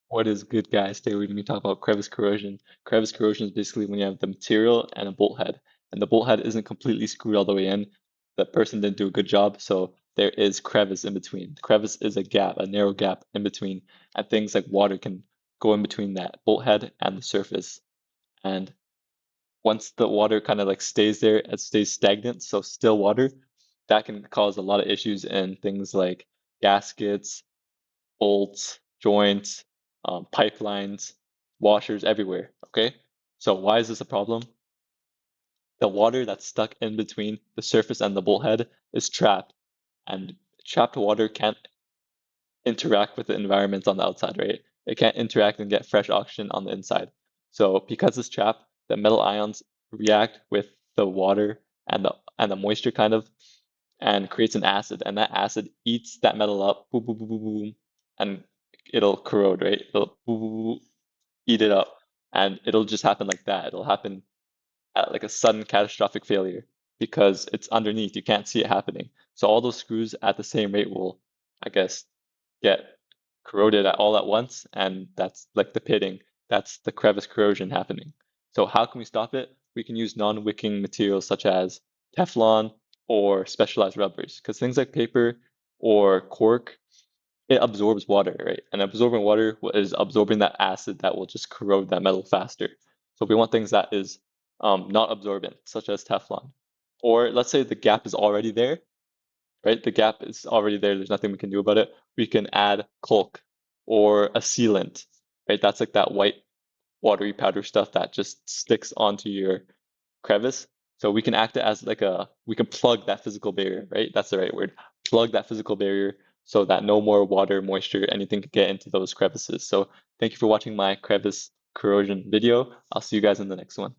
What is good, guys? Today we're going to be talking about crevice corrosion. Crevice corrosion is basically when you have the material and a bolt head, and the bolt head isn't completely screwed all the way in. The person didn't do a good job, so there is crevice in between. The crevice is a gap, a narrow gap in between, and things like water can go in between that bolt head and the surface. And once the water kind of like stays there, it stays stagnant, so still water, that can cause a lot of issues in things like gaskets, bolts, joints, pipelines, washers everywhere. Okay. So why is this a problem? The water that's stuck in between the surface and the bolt head is trapped, and trapped water can't interact with the environment on the outside, right? It can't interact and get fresh oxygen on the inside. So because it's trapped, the metal ions react with the water and the moisture kind of, and creates an acid, and that acid eats that metal up, boom, boom, boom, boom, boom, and it'll corrode, right? It'll boom, boom, boom, eat it up, and it'll just happen like that. It'll happen at like a sudden catastrophic failure because it's underneath. You can't see it happening. So all those screws at the same rate will, I guess, get corroded all at once, and that's like the pitting. That's the crevice corrosion happening. So how can we stop it? We can use non-wicking materials such as Teflon or specialized rubbers, because things like paper or cork, it absorbs water, right? And absorbing water is absorbing that acid that will just corrode that metal faster. So we want things that is not absorbent, such as Teflon. Or let's say the gap is already there, right? The gap is already there. There's nothing we can do about it. We can add caulk or a sealant, right? That's like that white watery powder stuff that just sticks onto your crevice. So we can act it as like we can plug that physical barrier, right? That's the right word. Plug that physical barrier so that no more water, moisture, anything can get into those crevices. So thank you for watching my crevice corrosion video. I'll see you guys in the next one.